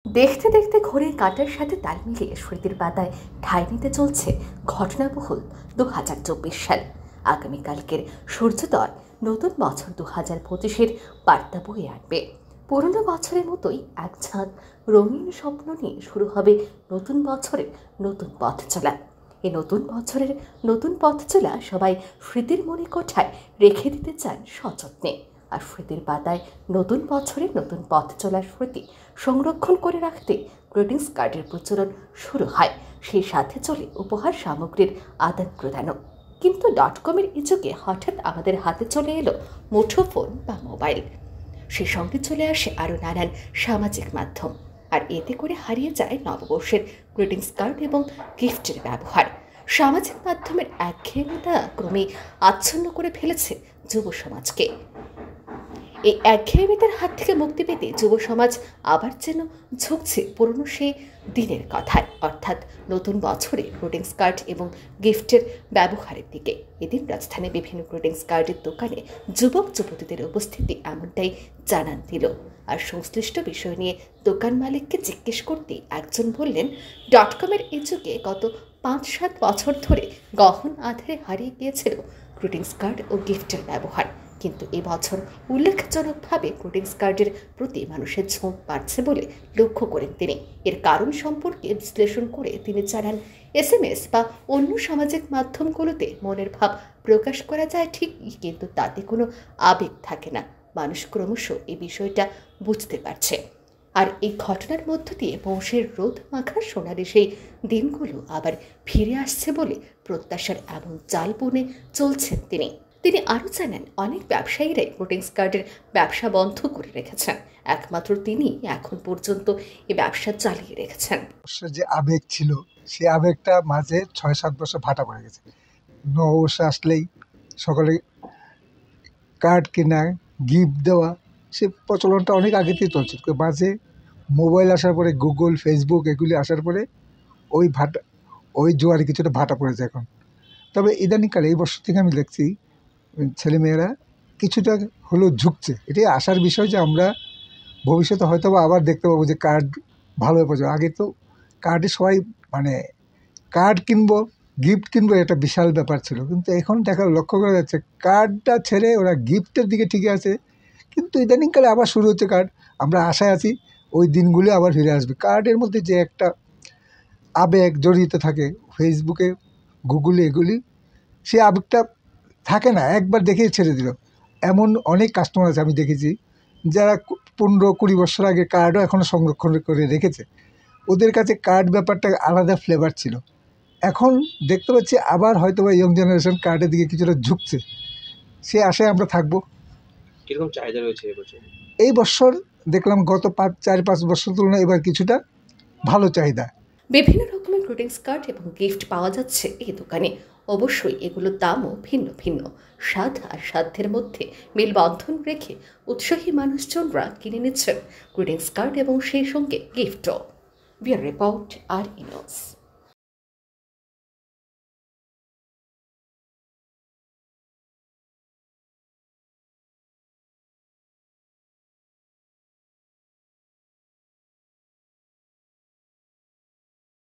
দেখতে দেখতে ঘড়ির কাঁটার সাথে তাল মিলিয়ে স্মৃতির পাতায় ঠাঁই নিতে চলছে ঘটনাবহুল 2024 সাল। আগামীকালকের সূর্যোদয় নতুন বছর 2025-এর বার্তা বয়ে আনবে। পুরনো বছরের মতোই এক ঝাঁক রঙিন স্বপ্ন নিয়ে শুরু হবে নতুন বছরের নতুন পথ চলা। এই নতুন বছরের নতুন পথ চলা সবাই স্মৃতির মনে কোঠায় রেখে দিতে চান সযত্নে। আর স্মৃতির পাতায় নতুন বছরের নতুন পথ চলার স্মৃতি সংরক্ষণ করে রাখতে গ্রিটিংস কার্ডের প্রচলন শুরু হয়। সেই সাথে চলে উপহার সামগ্রীর আদান প্রদানও। কিন্তু .com-এর এই যুগে হঠাৎ আমাদের হাতে চলে এলো মুঠোফোন বা মোবাইল। সে সঙ্গে চলে আসে আরও নানান সামাজিক মাধ্যম। আর এতে করে হারিয়ে যায় নববর্ষের গ্রিটিংস কার্ড এবং গিফটের ব্যবহার। সামাজিক মাধ্যমের একঘেয়েমিতা ক্রমেই আচ্ছন্ন করে ফেলেছে যুব সমাজকে। এই একঘেয়েমিতার হাত থেকে মুক্তি পেতে যুব সমাজ আবার যেন ঝুঁকছে পুরনো সেই দিনের কথায়, অর্থাৎ নতুন বছরে গ্রিটিংস কার্ড এবং গিফটের ব্যবহারের দিকে। এদিন রাজধানীর বিভিন্ন গ্রিটিংস কার্ডের দোকানে যুবক যুবতীদের উপস্থিতি এমনটাই জানান দিল। আর সংশ্লিষ্ট বিষয় নিয়ে দোকান মালিককে জিজ্ঞেস করতে একজন বললেন, .com-এর এই যুগে গত 5-7 বছর ধরে গহন আধারে হারিয়ে গিয়েছিল গ্রিটিংস কার্ড ও গিফটের ব্যবহার। কিন্তু এবছর উল্লেখজনকভাবে গ্রিটিংস কার্ডের প্রতি মানুষের ঝোঁক বাড়ছে বলে লক্ষ্য করেন তিনি। এর কারণ সম্পর্কে বিশ্লেষণ করে তিনি জানান, SMS বা অন্য সামাজিক মাধ্যমগুলোতে মনের ভাব প্রকাশ করা যায় ঠিকই, কিন্তু তাতে কোনো আবেগ থাকে না। মানুষ ক্রমশ এই বিষয়টা বুঝতে পারছে। আর এই ঘটনার মধ্য দিয়ে বংশের রোদ মাখা সোনালি সেই দিনগুলো আবার ফিরে আসছে বলে প্রত্যাশার এমন জাল বুনে চলছেন তিনি। তিনি আরও জানান, অনেক ব্যবসায়ীরাই গ্রিটিংস কার্ডের ব্যবসা বন্ধ করে রেখেছেন। একমাত্র তিনি এখন পর্যন্ত এই ব্যবসা চালিয়ে রেখেছেন। যে আবেগ ছিল, সেই আবেগটা মাঝে 6-7 বছর ভাটা পড়ে গেছে। নববর্ষ আসলেই সকলে কার্ড কেনা, গিফট দেওয়া, সে প্রচলনটা অনেক আগে থেকে চলছে। মাঝে মোবাইল আসার পরে, গুগল, ফেসবুক এগুলি আসার পরে ওই জোয়ারে কিছুটা ভাটা পড়েছে এখন। তবে ইদানিংকালে এই বছর থেকে আমি দেখছি ছেলেমেয়েরা কিছুটা হলেও ঝুঁকছে। এটাই আসার বিষয় যে আমরা ভবিষ্যতে হয়তো আবার দেখতে পাবো যে কার্ড ভালোভাবে পাওয়া যায়। আগে তো কার্ডে সবাই কার্ড কিনবো, গিফট কিনবো, এটা বিশাল ব্যাপার ছিল। কিন্তু এখন লক্ষ্য করা যাচ্ছে কার্ডটা ছেড়ে ওরা গিফটের দিকে ঠিকই আছে। কিন্তু ইদানিংকালে আবার শুরু হচ্ছে কার্ড। আমরা আশায় আছি ওই দিনগুলি আবার ফিরে আসবে। কার্ডের মধ্যে যে একটা আবেগ জড়িত থাকে, ফেসবুকে, গুগলে এগুলি, সে আবেগটা থাকে না, একবার দেখেই ছেড়ে দিল। এমন অনেক কাস্টমার আছে আমি দেখেছি যারা 15-20 বছর আগে কার্ডও এখনও সংরক্ষণ করে রেখেছে। ওদের কাছে কার্ড ব্যাপারটা আলাদা ফ্লেভার ছিল। এখন দেখতে পাচ্ছি আবার হয়তো বা ইয়ং জেনারেশন কার্ডের দিকে কিছুটা ঝুঁকছে। সে আশায় আমরা থাকবো। কীরকম চাহিদা রয়েছে এবছর? এই বছর দেখলাম গত 4-5 বছর তুলনায় এবার কিছুটা ভালো চাহিদা। বিভিন্ন রকমের গ্রিটিংস কার্ড এবং গিফট পাওয়া যাচ্ছে এই দোকানে। অবশ্যই এগুলোর দামও ভিন্ন ভিন্ন। স্বাদ আর সাধ্যের মধ্যে মেলবন্ধন রেখে উৎসাহী মানুষজনরা কিনে নিচ্ছেন গ্রিটিংস কার্ড এবং সেই সঙ্গে গিফটও। Bureau report, RE news.